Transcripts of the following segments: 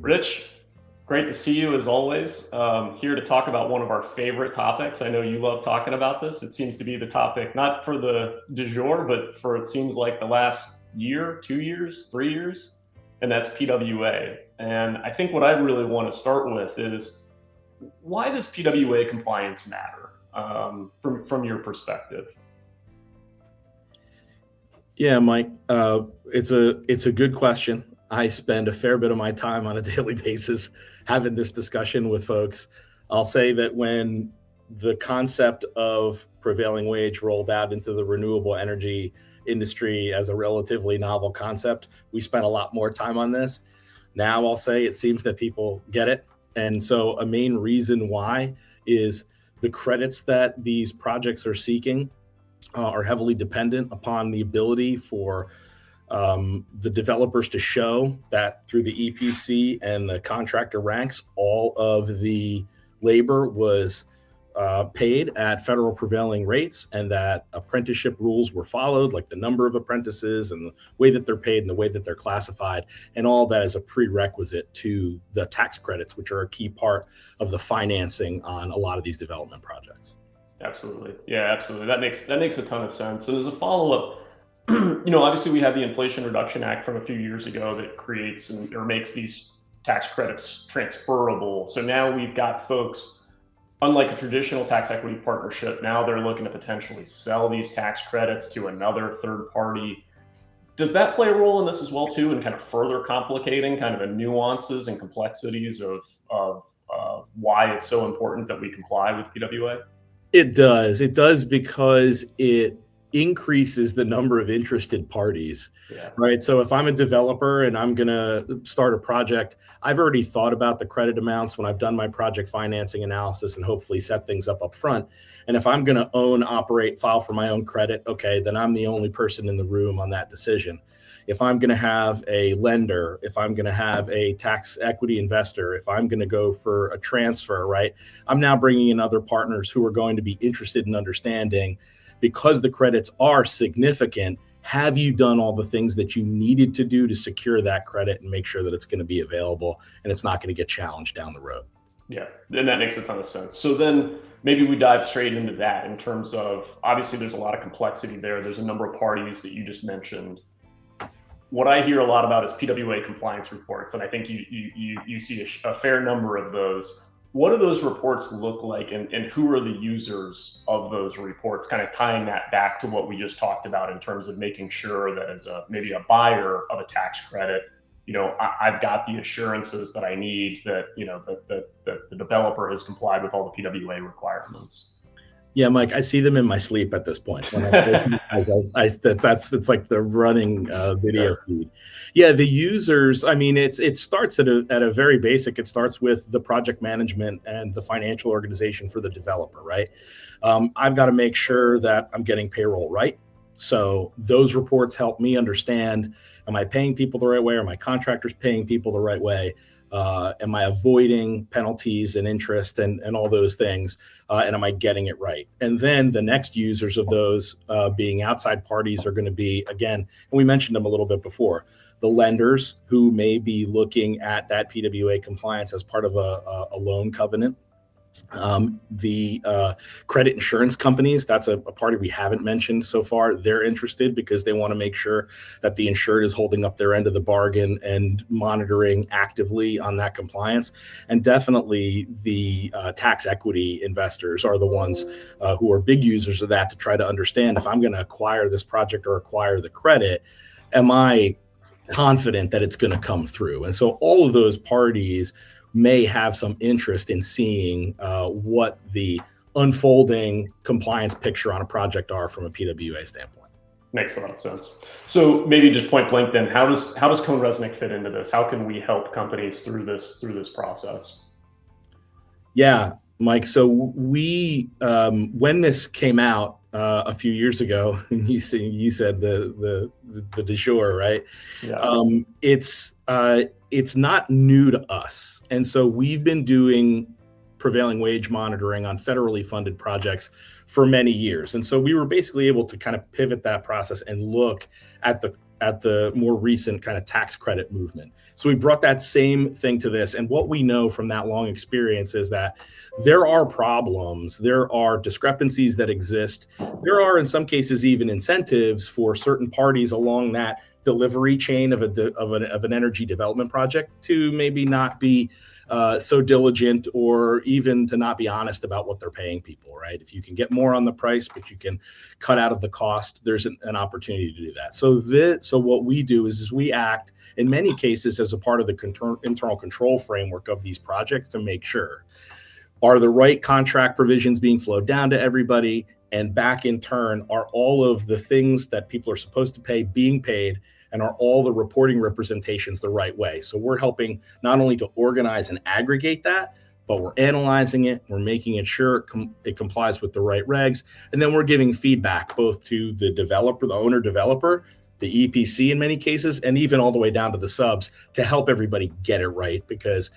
Rich, great to see you as always. Here to talk about one of our favorite topics. I know you love talking about this. It seems to be the topic, not for the du jour, but for it seems like the last year, 2 years, 3 years, and that's PWA. And I think what I really want to start with is why does PWA compliance matter from your perspective? Yeah, Mike, it's a good question. I spend a fair bit of my time on a daily basis having this discussion with folks. I'll say that when the concept of prevailing wage rolled out into the renewable energy industry as a relatively novel concept, we spent a lot more time on this. Now I'll say it seems that people get it. And so a main reason why is the credits that these projects are seeking are heavily dependent upon the ability for the developers to show that through the EPC and the contractor ranks, all of the labor was paid at federal prevailing rates and that apprenticeship rules were followed, like the number of apprentices and the way that they're paid and the way that they're classified. And all that is a prerequisite to the tax credits, which are a key part of the financing on a lot of these development projects. Absolutely. Yeah, absolutely. That makes a ton of sense. And as a follow-up, obviously we have the Inflation Reduction Act from a few years ago that creates or makes these tax credits transferable. So now we've got folks, unlike a traditional tax equity partnership, now they're looking to potentially sell these tax credits to another third party. Does that play a role in this as well too, and kind of further complicating kind of the nuances and complexities of why it's so important that we comply with PWA? It does. It does because it increases the number of interested parties, right? So if I'm a developer and I'm going to start a project, I've already thought about the credit amounts when I've done my project financing analysis and hopefully set things up front. And if I'm going to own, operate, file for my own credit, okay, then I'm the only person in the room on that decision. If I'm going to have a lender, if I'm going to have a tax equity investor, if I'm going to go for a transfer, right, I'm now bringing in other partners who are going to be interested in understanding, because the credits are significant, have you done all the things that you needed to do to secure that credit and make sure that it's going to be available and it's not going to get challenged down the road? Yeah, and that makes a ton of sense. So then maybe we dive straight into that in terms of, obviously there's a lot of complexity there. There's a number of parties that you just mentioned. What I hear a lot about is PWA compliance reports, and I think you see a fair number of those. What do those reports look like, and who are the users of those reports? Kind of tying that back to what we just talked about in terms of making sure that as maybe a buyer of a tax credit, I've got the assurances that I need that that the developer has complied with all the PWA requirements. Yeah, Mike, I see them in my sleep at this point. When it's like the running video feed. Yeah, the users. I mean, it starts at a very basic. It starts with the project management and the financial organization for the developer, right? I've got to make sure that I'm getting payroll right. So those reports help me understand: am I paying people the right way? Are my contractors paying people the right way? Am I avoiding penalties and interest and all those things? And am I getting it right? And then the next users of those being outside parties are going to be, again, and we mentioned them a little bit before, the lenders who may be looking at that PWA compliance as part of a loan covenant. The credit insurance companies, that's a party we haven't mentioned so far. They're interested because they want to make sure that the insured is holding up their end of the bargain and monitoring actively on that compliance. And definitely the tax equity investors are the ones who are big users of that, to try to understand, if I'm going to acquire this project or acquire the credit, am I confident that it's going to come through? And so all of those parties may have some interest in seeing what the unfolding compliance picture on a project are from a PWA standpoint. Makes a lot of sense. So maybe just point blank then, how does CohnReznick fit into this? How can we help companies through this process? Yeah, Mike. So we when this came out a few years ago, you said the du jour, right? Yeah. It's not new to us. And so we've been doing prevailing wage monitoring on federally funded projects for many years. And so we were basically able to kind of pivot that process and look at the at the more recent kind of tax credit movement. So we brought that same thing to this. And what we know from that long experience is that there are problems, there are discrepancies that exist. There are, in some cases, even incentives for certain parties along that delivery chain of an energy development project to maybe not be so diligent, or even to not be honest about what they're paying people, right? If you can get more on the price, but you can cut out of the cost, there's an opportunity to do that. So what we do is we act in many cases as a part of the internal control framework of these projects to make sure, are the right contract provisions being flowed down to everybody? And back in turn, are all of the things that people are supposed to pay being paid? And are all the reporting representations the right way? So we're helping not only to organize and aggregate that, but we're analyzing it, we're making it sure it complies with the right regs. And then we're giving feedback both to the developer, the owner developer, the EPC in many cases, and even all the way down to the subs to help everybody get it right, because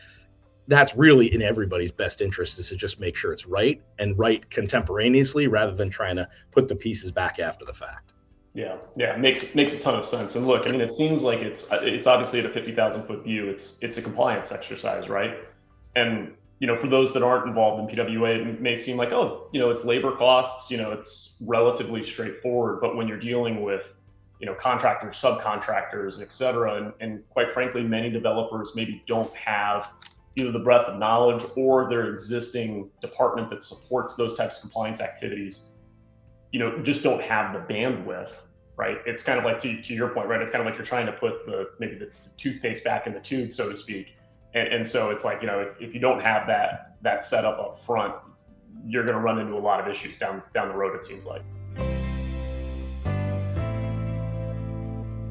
that's really in everybody's best interest, is to just make sure it's right, and right contemporaneously rather than trying to put the pieces back after the fact. Yeah, it makes a ton of sense. And look, I mean, it seems like it's obviously at a 50,000-foot view, it's a compliance exercise, right? And for those that aren't involved in PWA, it may seem like, oh, it's labor costs, it's relatively straightforward. But when you're dealing with contractors, subcontractors, et cetera, and quite frankly, many developers maybe don't have either the breadth of knowledge or their existing department that supports those types of compliance activities, just don't have the bandwidth, right? It's kind of like, to your point, right? It's kind of like you're trying to put maybe the toothpaste back in the tube, so to speak. And so it's like, if you don't have that setup up front, you're going to run into a lot of issues down the road, it seems like.